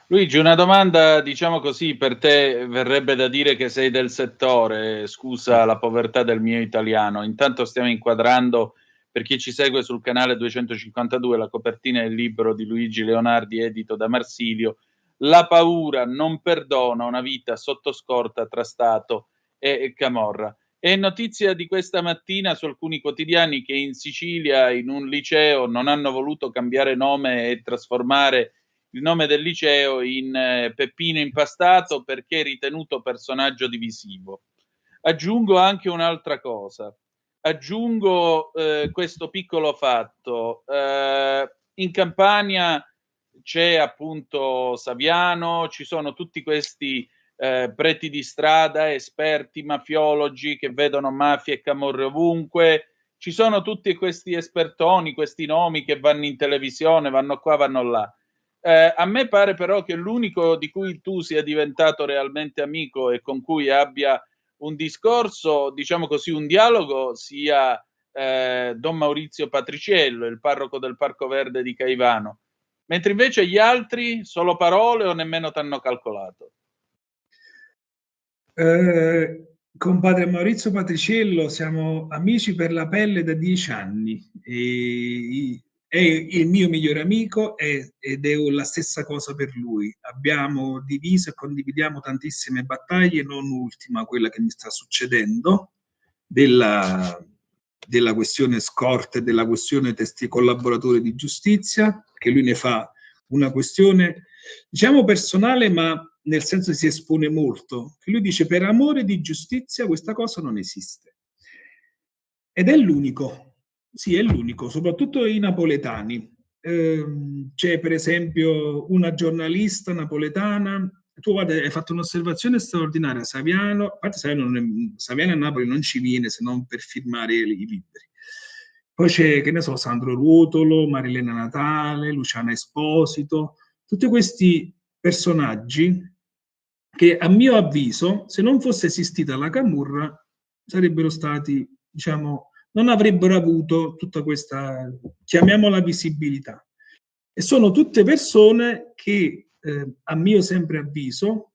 Luigi, una domanda, diciamo così, per te verrebbe da dire che sei del settore, scusa la povertà del mio italiano. Intanto stiamo inquadrando, per chi ci segue sul canale 252, la copertina del libro di Luigi Leonardi, edito da Marsilio, La paura non perdona, una vita sotto scorta tra Stato e camorra. È notizia di questa mattina su alcuni quotidiani che in Sicilia, in un liceo, non hanno voluto cambiare nome e trasformare il nome del liceo in Peppino Impastato perché ritenuto personaggio divisivo. Aggiungo anche un'altra cosa. Aggiungo questo piccolo fatto. In Campania c'è appunto Saviano, ci sono tutti questi preti di strada, esperti, mafiologi che vedono mafie e camorre ovunque. Ci sono tutti questi espertoni, questi nomi che vanno in televisione, vanno qua, vanno là. A me pare però che l'unico di cui tu sia diventato realmente amico e con cui abbia un discorso, diciamo così, un dialogo, sia Don Maurizio Patriciello, il parroco del Parco Verde di Caivano. Mentre invece gli altri, solo parole o nemmeno t'hanno calcolato? Con padre Maurizio Patriciello siamo amici per la pelle da 10 anni. È il mio migliore amico ed è la stessa cosa per lui. Abbiamo diviso e condividiamo tantissime battaglie, non ultima quella che mi sta succedendo, della questione scorte, della questione collaboratore di giustizia, che lui ne fa una questione, diciamo, personale, ma nel senso che si espone molto. Che lui dice: per amore di giustizia questa cosa non esiste. Ed è l'unico. Sì, è l'unico, soprattutto i napoletani. C'è per esempio una giornalista napoletana. Tu guarda, hai fatto un'osservazione straordinaria. Saviano, a parte Saviano a Napoli non ci viene se non per firmare i libri. Poi c'è, che ne so, Sandro Ruotolo, Marilena Natale, Luciana Esposito, tutti questi personaggi che a mio avviso, se non fosse esistita la camorra, sarebbero stati, diciamo, non avrebbero avuto tutta questa, chiamiamola, visibilità. E sono tutte persone che, a mio sempre avviso,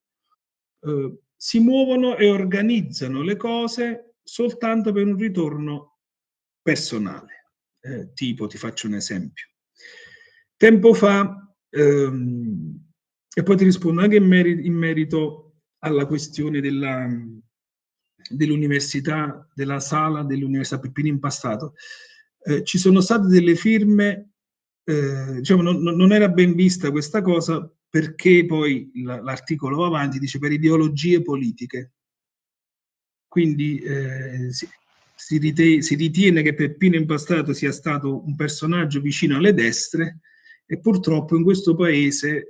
si muovono e organizzano le cose soltanto per un ritorno personale. Tipo, ti faccio un esempio. Tempo fa, e poi ti rispondo anche in merito alla questione dell'università, della sala dell'Università Peppino Impastato, ci sono state delle firme, diciamo, non era ben vista questa cosa, perché poi l'articolo va avanti, dice per ideologie politiche. Quindi si ritiene che Peppino Impastato sia stato un personaggio vicino alle destre, e purtroppo in questo paese,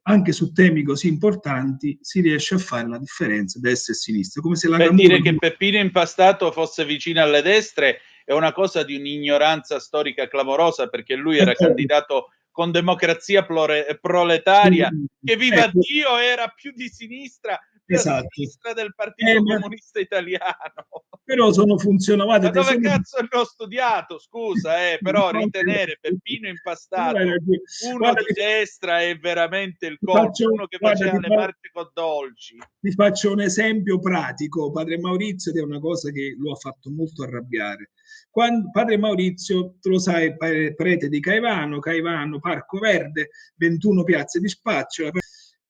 anche su temi così importanti, si riesce a fare la differenza destra e sinistra. Come se la dire che Peppino Impastato fosse vicino alle destre è una cosa di un'ignoranza storica clamorosa, perché lui era candidato con Democrazia Proletaria, che viva Dio era più di sinistra, più a sinistra del Partito Comunista Italiano. Però funzionavate. Ma dove cazzo ne ho studiato? Scusa, però ritenere Peppino Impastato uno di destra è veramente il colpo, uno che faceva le marce con dolci. Ti faccio un esempio pratico. Padre Maurizio, ed è una cosa che lo ha fatto molto arrabbiare. Padre Maurizio, tu lo sai, prete di Caivano, Parco Verde, 21 piazze di spaccio.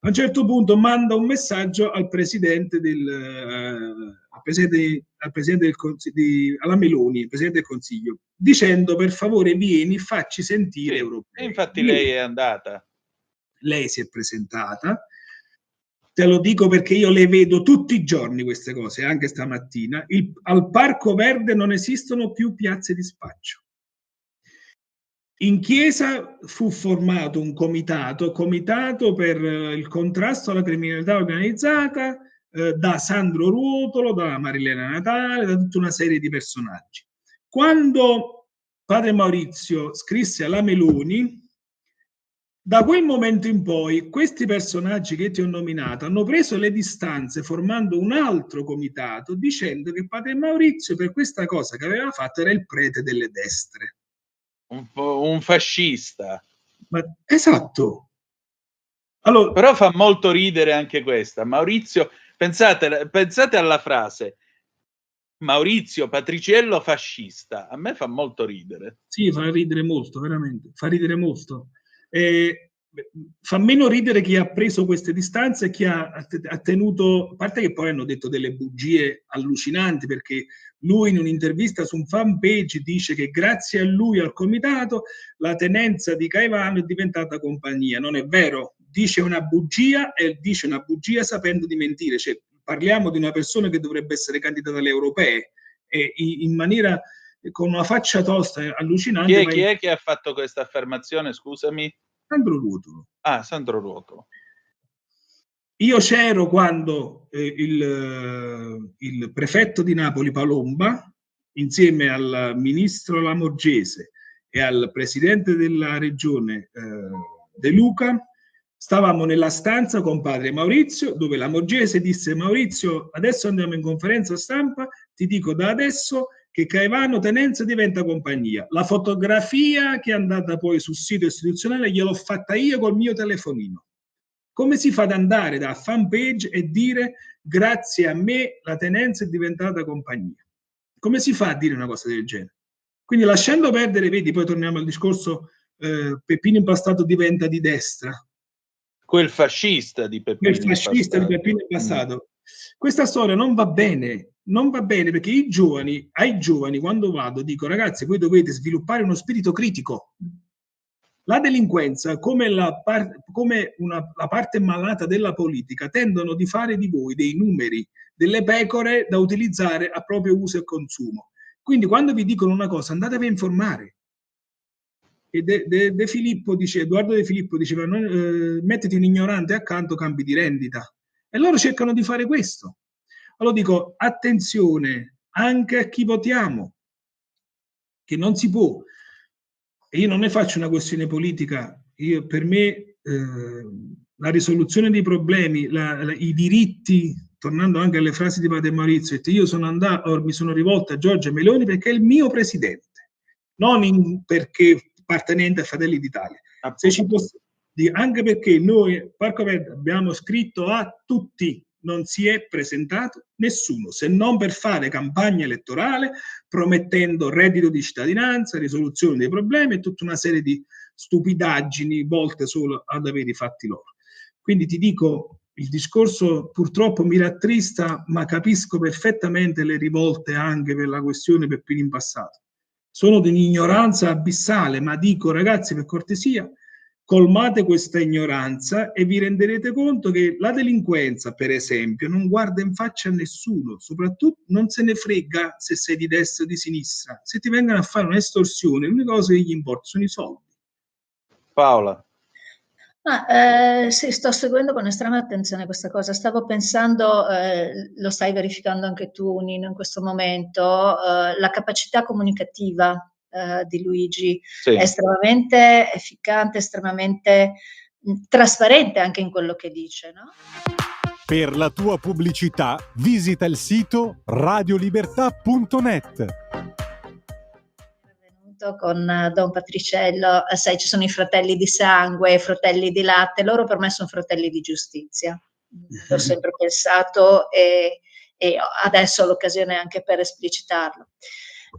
A un certo punto manda un messaggio al presidente alla Meloni, il presidente del Consiglio, dicendo: per favore vieni, facci sentire europei. E infatti lei è andata. Lei si è presentata. Te lo dico perché io le vedo tutti i giorni queste cose, anche stamattina. Al Parco Verde non esistono più piazze di spaccio. In chiesa fu formato un comitato per il contrasto alla criminalità organizzata, da Sandro Ruotolo, da Marilena Natale, da tutta una serie di personaggi. Quando Padre Maurizio scrisse alla Meloni, da quel momento in poi questi personaggi che ti ho nominato hanno preso le distanze, formando un altro comitato, dicendo che Padre Maurizio per questa cosa che aveva fatto era il prete delle destre. Un fascista. Esatto. Allora, però fa molto ridere anche questa. Maurizio, pensate alla frase Maurizio Patriciello fascista. A me fa molto ridere. Sì, fa ridere molto, veramente. Fa ridere molto. Fa meno ridere chi ha preso queste distanze e chi ha tenuto, a parte che poi hanno detto delle bugie allucinanti, perché lui in un'intervista su un fanpage dice che grazie a lui, al comitato, la tenenza di Caivano è diventata compagnia. Non è vero, dice una bugia e dice una bugia sapendo di mentire. Cioè, parliamo di una persona che dovrebbe essere candidata alle europee e in maniera, con una faccia tosta allucinante. Chi è che ha fatto questa affermazione, scusami? Sandro Ruotolo. Ah, Sandro Ruotolo. Io c'ero quando il prefetto di Napoli Palomba, insieme al ministro Lamorgese e al presidente della regione De Luca, stavamo nella stanza con Padre Maurizio, dove Lamorgese disse: Maurizio, adesso andiamo in conferenza stampa, ti dico da adesso che Caivano Tenenza diventa compagnia. La fotografia che è andata poi sul sito istituzionale gliel'ho fatta io col mio telefonino. Come si fa ad andare da fanpage e dire grazie a me la Tenenza è diventata compagnia? Come si fa a dire una cosa del genere? Quindi, lasciando perdere, vedi, poi torniamo al discorso, Peppino Impastato diventa di destra. Quel fascista di Peppino Impastato. Questa storia non va bene, perché ai giovani quando vado dico: ragazzi, voi dovete sviluppare uno spirito critico. La delinquenza, come la parte malata della politica, tendono di fare di voi dei numeri, delle pecore da utilizzare a proprio uso e consumo. Quindi quando vi dicono una cosa, andatevi a informare. E Edoardo De Filippo diceva: mettiti un ignorante accanto, cambi di rendita. E loro cercano di fare questo. Allora dico: attenzione anche a chi votiamo, che non si può. E io non ne faccio una questione politica. Per me la risoluzione dei problemi, i diritti, tornando anche alle frasi di Padre Maurizio, io mi sono rivolto a Giorgia Meloni perché è il mio presidente, non perché appartenente a Fratelli d'Italia. Se ci anche perché noi, Parco Verde, abbiamo scritto a tutti, non si è presentato nessuno, se non per fare campagna elettorale, promettendo reddito di cittadinanza, risoluzione dei problemi e tutta una serie di stupidaggini volte solo ad avere i fatti loro. Quindi ti dico, il discorso purtroppo mi rattrista, ma capisco perfettamente le rivolte anche per la questione Peppino in passato. Sono di un'ignoranza abissale, ma dico, ragazzi, per cortesia, colmate questa ignoranza e vi renderete conto che la delinquenza, per esempio, non guarda in faccia a nessuno, soprattutto non se ne frega se sei di destra o di sinistra. Se ti vengono a fare un'estorsione, l'unica cosa che gli importa sono i soldi. Paola. Sì, sto seguendo con estrema attenzione questa cosa. Stavo pensando, lo stai verificando anche tu, Nino, in questo momento, la capacità comunicativa di Luigi è estremamente efficace, estremamente trasparente anche in quello che dice, no? Per la tua pubblicità visita il sito radiolibertà.net. Con Don Patriciello, sai, ci sono i fratelli di sangue, i fratelli di latte, loro per me sono fratelli di giustizia. L'ho sempre pensato e adesso ho l'occasione anche per esplicitarlo.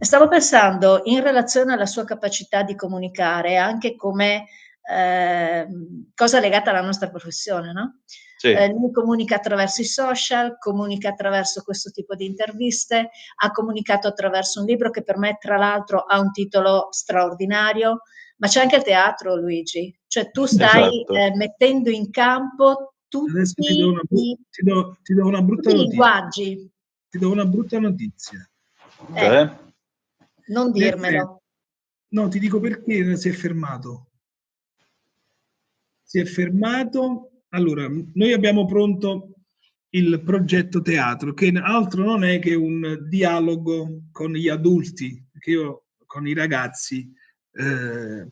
Stavo pensando in relazione alla sua capacità di comunicare, anche come cosa legata alla nostra professione, no? Sì. Lui comunica attraverso i social, comunica attraverso questo tipo di interviste, ha comunicato attraverso un libro che per me tra l'altro ha un titolo straordinario, ma c'è anche il teatro, Luigi, cioè tu stai mettendo in campo tutti ti do una brutta notizia. Linguaggi. Ti do una brutta notizia. Non dirmelo. No, ti dico perché si è fermato. Si è fermato. Allora, noi abbiamo pronto il progetto teatro, che altro non è che un dialogo con gli adulti, perché io con i ragazzi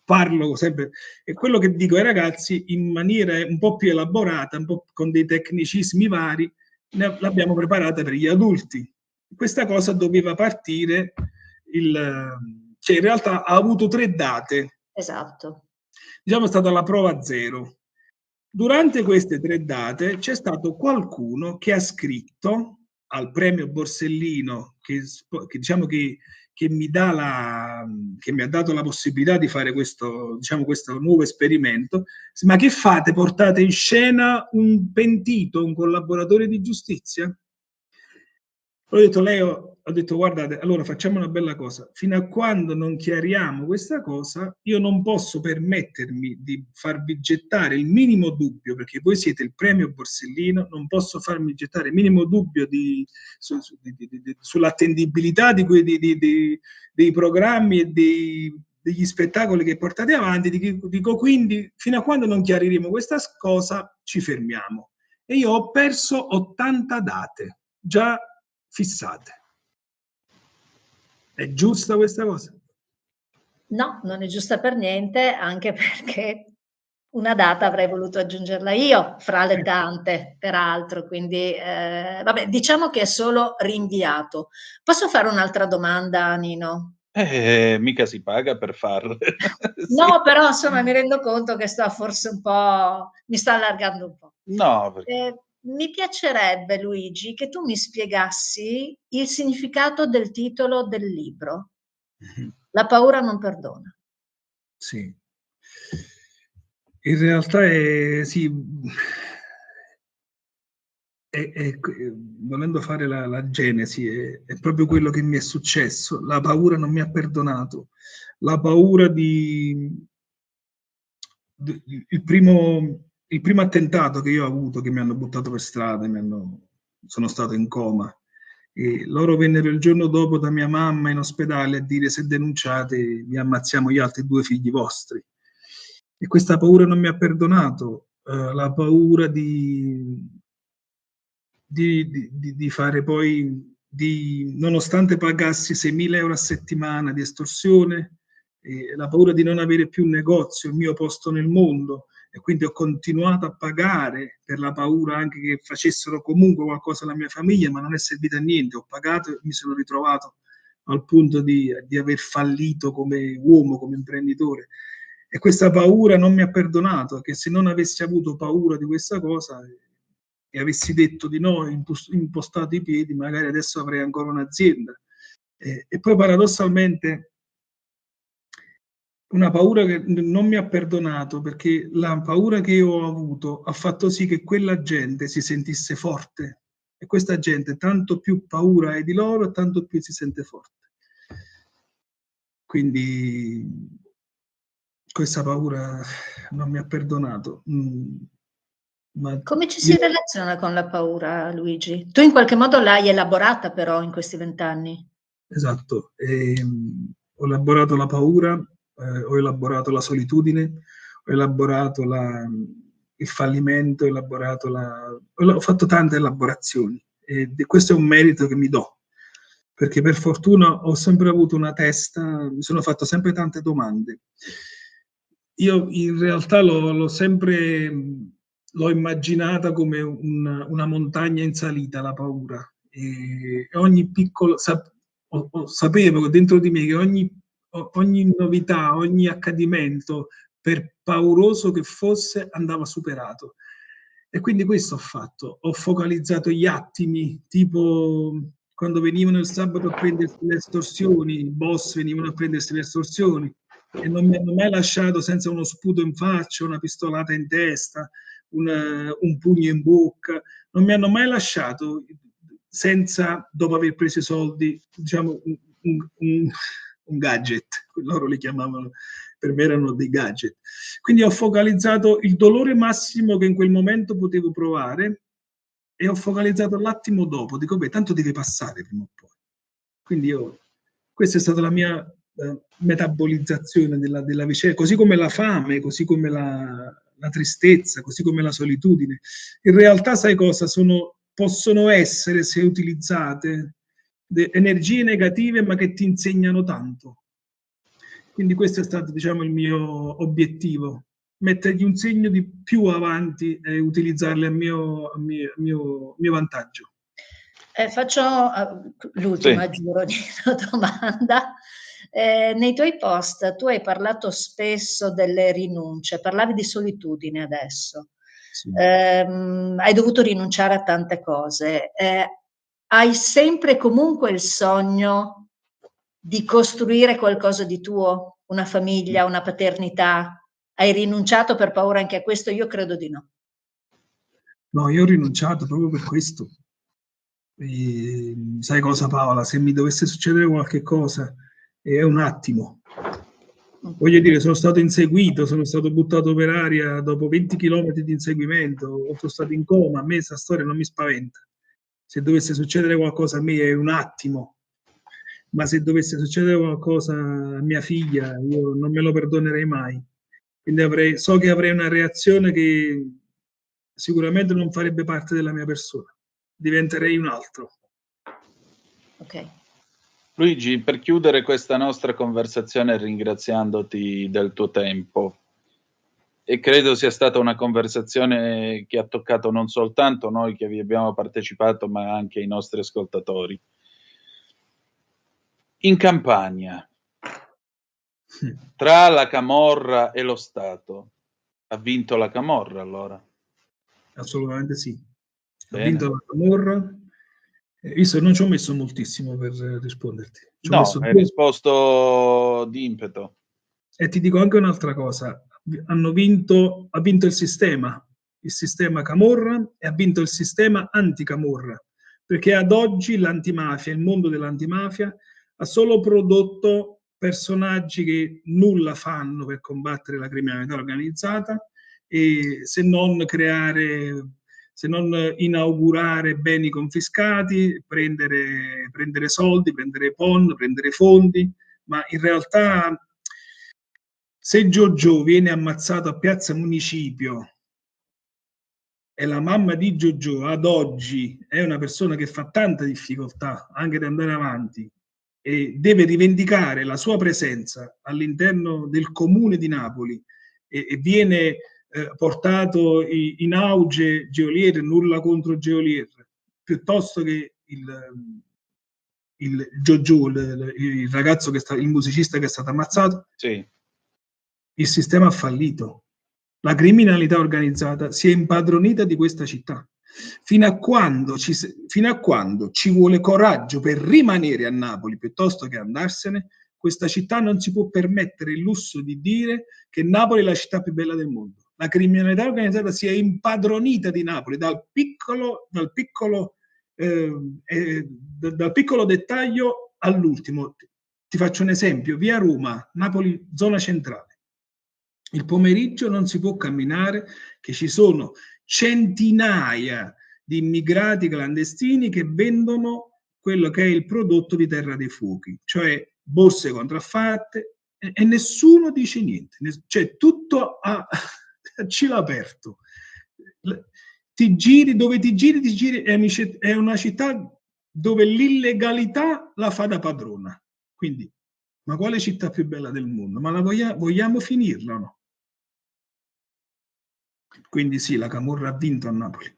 parlo sempre, e quello che dico ai ragazzi in maniera un po' più elaborata, un po' con dei tecnicismi vari, l'abbiamo preparata per gli adulti. Questa cosa doveva partire, cioè in realtà ha avuto 3 date. Esatto. Diciamo è stata la prova 0. Durante queste 3 date c'è stato qualcuno che ha scritto al premio Borsellino, che diciamo che mi ha dato la possibilità di fare questo nuovo esperimento. Ma che fate? Portate in scena un pentito, un collaboratore di giustizia? Ho detto, Leo, guardate, allora facciamo una bella cosa, fino a quando non chiariamo questa cosa io non posso permettermi di farvi gettare il minimo dubbio, perché voi siete il premio Borsellino, non posso farmi gettare il minimo dubbio sull'attendibilità dei programmi e degli spettacoli che portate avanti. Dico quindi, fino a quando non chiariremo questa cosa ci fermiamo. E io ho perso 80 date già fissate. È giusta questa cosa? No, non è giusta per niente, anche perché una data avrei voluto aggiungerla io, fra le tante, peraltro, quindi vabbè, diciamo che è solo rinviato. Posso fare un'altra domanda, Nino? Mica si paga per farle. No, però insomma mi rendo conto che mi sto allargando un po'. No, perché... mi piacerebbe, Luigi, che tu mi spiegassi il significato del titolo del libro. La paura non perdona. Sì. In realtà volendo fare la genesi, è proprio quello che mi è successo. La paura non mi ha perdonato. La paura il primo attentato che io ho avuto, che mi hanno buttato per strada, sono stato in coma. E loro vennero il giorno dopo da mia mamma in ospedale a dire: se denunciate vi ammazziamo gli altri 2 figli vostri. E questa paura non mi ha perdonato. La paura di fare poi, nonostante pagassi 6.000 euro a settimana di estorsione, la paura di non avere più un negozio, il mio posto nel mondo, e quindi ho continuato a pagare per la paura anche che facessero comunque qualcosa alla mia famiglia, ma non è servito a niente. Ho pagato e mi sono ritrovato al punto di aver fallito come uomo, come imprenditore. E questa paura non mi ha perdonato, che se non avessi avuto paura di questa cosa e avessi detto di no, impostato i piedi, magari adesso avrei ancora un'azienda. E poi paradossalmente una paura che non mi ha perdonato, perché la paura che io ho avuto ha fatto sì che quella gente si sentisse forte, e questa gente tanto più paura è di loro, tanto più si sente forte. Quindi questa paura non mi ha perdonato. Ma Come ci si io, relaziona con la paura, Luigi? Tu in qualche modo l'hai elaborata però in questi 20 anni. esatto, ho elaborato la paura, ho elaborato la solitudine, ho elaborato il fallimento, ho fatto tante elaborazioni, e questo è un merito che mi do, perché per fortuna ho sempre avuto una testa, mi sono fatto sempre tante domande. Io in realtà l'ho immaginata come una montagna in salita, la paura. E ogni piccolo, sapevo dentro di me che ogni novità, ogni accadimento, per pauroso che fosse, andava superato. E quindi questo ho fatto. Ho focalizzato gli attimi, tipo quando venivano il sabato a prendersi le estorsioni, i boss venivano a prendersi le estorsioni e non mi hanno mai lasciato senza uno sputo in faccia, una pistolata in testa, un pugno in bocca. Non mi hanno mai lasciato senza, dopo aver preso i soldi, diciamo, un gadget. Loro li chiamavano, per me erano dei gadget. Quindi ho focalizzato il dolore massimo che in quel momento potevo provare e ho focalizzato l'attimo dopo. Dico, beh, tanto deve passare prima o poi. Quindi questa è stata la mia metabolizzazione della vicenda, così come la fame, così come la tristezza, così come la solitudine. In realtà, sai cosa? Possono essere, se utilizzate, energie negative, ma che ti insegnano tanto. Quindi questo è stato, diciamo, il mio obiettivo, mettergli un segno di più avanti e utilizzarle a mio vantaggio. Faccio l'ultima, Sì. giuro, di una domanda. Nei tuoi post tu hai parlato spesso delle rinunce, parlavi di solitudine adesso. Sì. Hai dovuto rinunciare a tante cose. Hai sempre comunque il sogno di costruire qualcosa di tuo, una famiglia, una paternità? Hai rinunciato per paura anche a questo? Io credo di no. No, io ho rinunciato proprio per questo. E, sai cosa, Paola? Se mi dovesse succedere qualche cosa, è un attimo. Voglio dire, sono stato inseguito, sono stato buttato per aria dopo 20 km di inseguimento, o sono stato in coma. A me questa storia non mi spaventa. Se dovesse succedere qualcosa a me è un attimo, ma se dovesse succedere qualcosa a mia figlia, io non me lo perdonerei mai. Quindi so che avrei una reazione che sicuramente non farebbe parte della mia persona. Diventerei un altro. Ok. Luigi, per chiudere questa nostra conversazione ringraziandoti del tuo tempo, e credo sia stata una conversazione che ha toccato non soltanto noi che vi abbiamo partecipato, ma anche i nostri ascoltatori. In Campania, tra la camorra e lo Stato, ha vinto la camorra allora? Assolutamente sì. Bene. Ha vinto la camorra. Io non ci ho messo moltissimo per risponderti. No, hai risposto di impeto. E ti dico anche un'altra cosa. Ha vinto il sistema camorra, e ha vinto il sistema anticamorra, perché ad oggi l'antimafia, il mondo dell'antimafia, ha solo prodotto personaggi che nulla fanno per combattere la criminalità organizzata, e se non inaugurare beni confiscati, prendere soldi, prendere PON, prendere fondi, ma in realtà se Giorgio viene ammazzato a Piazza Municipio e la mamma di Giorgio ad oggi è una persona che fa tanta difficoltà anche ad andare avanti e deve rivendicare la sua presenza all'interno del comune di Napoli, e viene portato in auge Geolier, nulla contro Geolier, piuttosto che il Giorgio, il ragazzo il musicista che è stato ammazzato. Sì. il sistema ha fallito. La criminalità organizzata si è impadronita di questa città. Fino a quando ci vuole coraggio per rimanere a Napoli piuttosto che andarsene, questa città non si può permettere il lusso di dire che Napoli è la città più bella del mondo. La criminalità organizzata si è impadronita di Napoli dal piccolo dettaglio all'ultimo. Ti faccio un esempio: via Roma, Napoli, zona centrale. Il pomeriggio non si può camminare, che ci sono centinaia di immigrati clandestini che vendono quello che è il prodotto di Terra dei Fuochi, cioè borse contraffatte, e nessuno dice niente, cioè tutto a cielo aperto. Ti giri, è una città dove l'illegalità la fa da padrona. Quindi, ma quale città più bella del mondo? Ma la vogliamo finirla o no? Quindi sì, la camorra ha vinto a Napoli.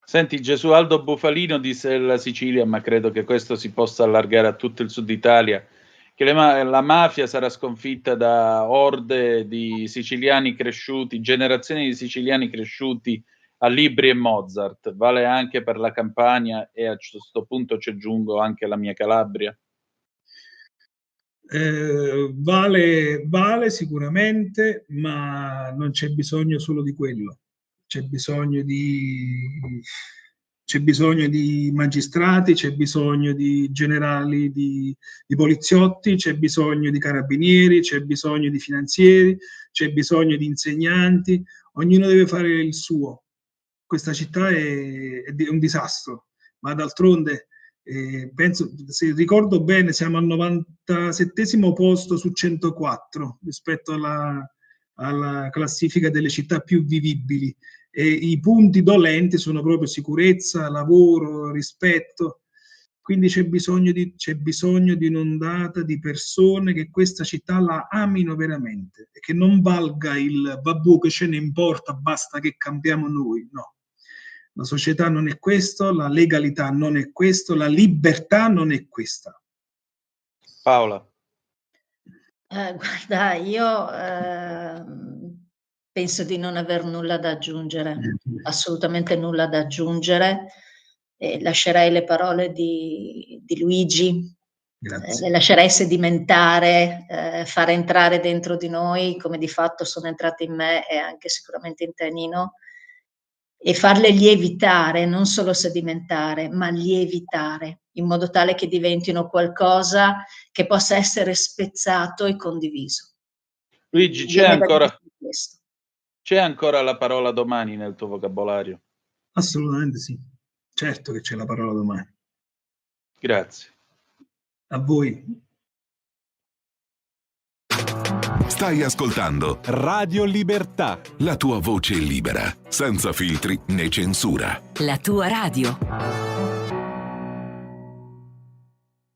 Senti, Gesualdo Bufalino disse la Sicilia, ma credo che questo si possa allargare a tutto il sud Italia, che la mafia sarà sconfitta da orde di siciliani cresciuti, generazioni di siciliani cresciuti a libri e Mozart. Vale anche per la Campania e a questo punto ci aggiungo anche la mia Calabria. Vale sicuramente, ma non c'è bisogno solo di quello. C'è bisogno di magistrati, c'è bisogno di generali, di poliziotti, c'è bisogno di carabinieri, c'è bisogno di finanzieri, c'è bisogno di insegnanti. Ognuno deve fare il suo. Questa città è un disastro, ma d'altronde penso, se ricordo bene, siamo al 97° posto su 104 rispetto alla classifica delle città più vivibili. E i punti dolenti sono proprio sicurezza, lavoro, rispetto. Quindi c'è bisogno di un'ondata di persone che questa città la amino veramente e che non valga il vabbè che ce ne importa, basta che cambiamo noi. No. La società non è questo, la legalità non è questo, la libertà non è questa. Paola. Guarda, io penso di non aver nulla da aggiungere, assolutamente nulla da aggiungere. Lascerei le parole di Luigi, le lascerei sedimentare, fare entrare dentro di noi, come di fatto sono entrate in me e anche sicuramente in te, Nino, e farle lievitare, non solo sedimentare, ma lievitare, in modo tale che diventino qualcosa che possa essere spezzato e condiviso. Luigi, c'è ancora la parola domani nel tuo vocabolario? Assolutamente sì, certo che c'è la parola domani. Grazie. A voi. Stai ascoltando Radio Libertà, la tua voce libera, senza filtri né censura. La tua radio.